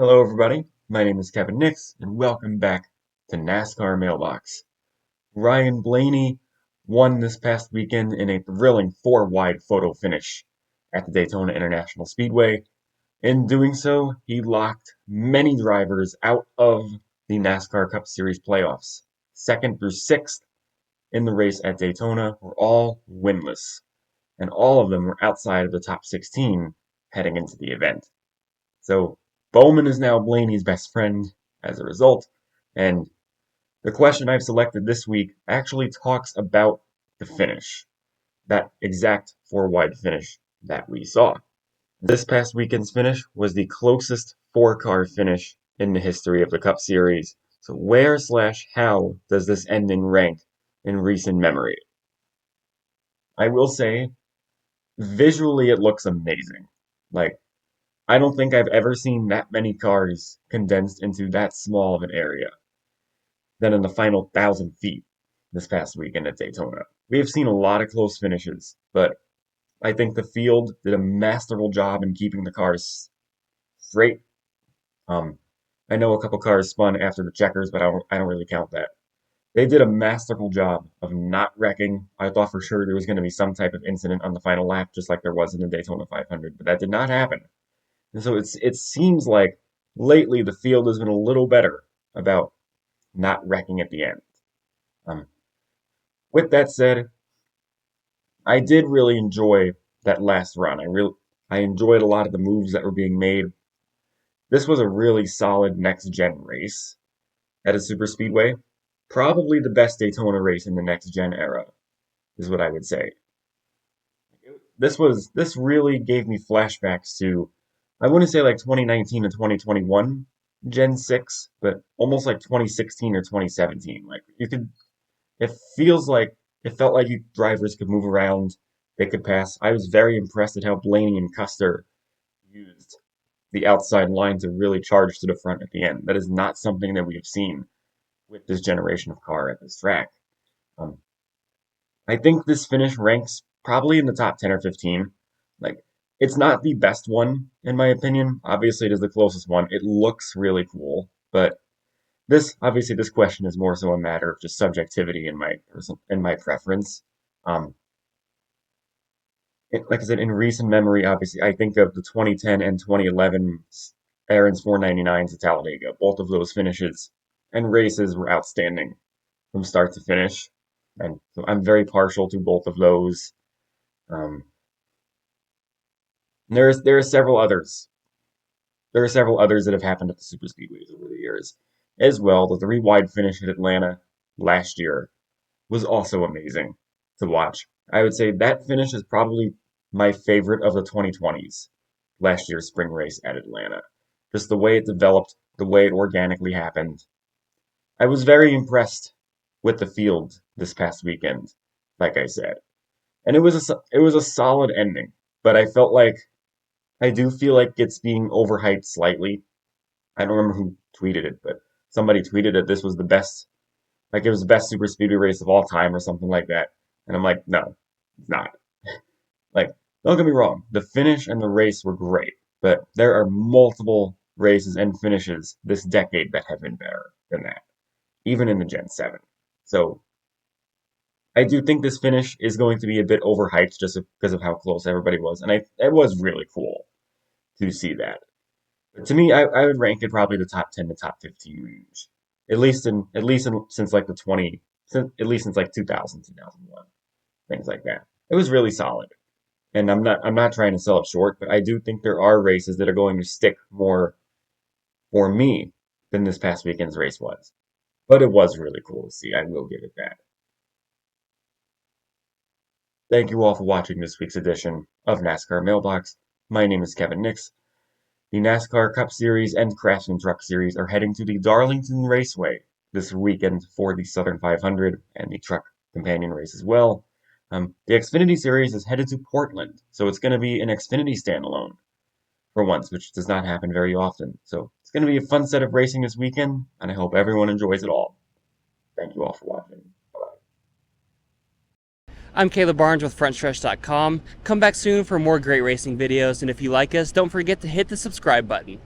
Hello, everybody. My name is Kevin Nix, and welcome back to NASCAR Mailbox. Ryan Blaney won this past weekend in a thrilling four-wide photo finish at the Daytona International Speedway. In doing so, he locked many drivers out of the NASCAR Cup Series playoffs. Second through sixth in the race at Daytona were all winless, and all of them were outside of the top 16 heading into the event. So Bowman is now Blaney's best friend as a result, and the question I've selected this week actually talks about the finish, that exact four-wide finish that we saw. This past weekend's finish was the closest four-car finish in the history of the Cup Series. So where/how does this ending rank in recent memory? I will say, visually it looks amazing. Like, I don't think I've ever seen that many cars condensed into that small of an area than in the final 1,000 feet this past weekend at Daytona. We have seen a lot of close finishes, but I think the field did a masterful job in keeping the cars straight. Um, I know a couple cars spun after the checkers, but I don't really count that. They did a masterful job of not wrecking. I thought for sure there was going to be some type of incident on the final lap, just like there was in the Daytona 500, but that did not happen. And so it seems like lately the field has been a little better about not wrecking at the end. Um, with that said, I did really enjoy that last run. I enjoyed a lot of the moves that were being made. This was a really solid next gen race at a super speedway. Probably the best Daytona race in the next gen era, is what I would say. This really gave me flashbacks to, I wouldn't say like 2019 and 2021 Gen 6, but almost like 2016 or 2017. Like it feels like it felt like you drivers could move around, they could pass. I was very impressed at how Blaney and Custer used the outside line to really charge to the front at the end. That is not something that we have seen with this generation of car at this track. Um, I think this finish ranks probably in the top 10 or 15. Like, it's not the best one, in my opinion. Obviously, it is the closest one. It looks really cool, but this question is more so a matter of just subjectivity in my preference. Um, like I said, in recent memory, obviously, I think of the 2010 and 2011 Aaron's 499s at Talladega. Both of those finishes and races were outstanding from start to finish, and so I'm very partial to both of those. Um, there are several others. There are several others that have happened at the super speedways over the years as well. The three wide finish at Atlanta last year was also amazing to watch. I would say that finish is probably my favorite of the 2020s, last year's spring race at Atlanta. Just the way it developed, the way it organically happened. I was very impressed with the field this past weekend, like I said. And it was a solid ending, but I do feel like it's being overhyped slightly. I don't remember who tweeted it, but somebody tweeted that this was the best, like it was the best super speedway race of all time or something like that. And I'm like, no, it's not. Like, don't get me wrong, the finish and the race were great, but there are multiple races and finishes this decade that have been better than that, even in the Gen 7. So I do think this finish is going to be a bit overhyped just because of how close everybody was, and it was really cool to see that. But to me, I would rank it probably the top 10 to top 15 range, since like the 20, at least since like 2000, 2001, things like that. It was really solid. And I'm not trying to sell it short, but I do think there are races that are going to stick more for me than this past weekend's race was. But it was really cool to see. I will give it that. Thank you all for watching this week's edition of NASCAR Mailbox. My name is Kevin Nix. The NASCAR Cup Series and Craftsman Truck Series are heading to the Darlington Raceway this weekend for the Southern 500 and the Truck Companion race as well. The Xfinity Series is headed to Portland, so it's going to be an Xfinity standalone for once, which does not happen very often. So it's going to be a fun set of racing this weekend, and I hope everyone enjoys it all. Thank you all for watching. I'm Caleb Barnes with Frontstretch.com. Come back soon for more great racing videos, and if you like us, don't forget to hit the subscribe button.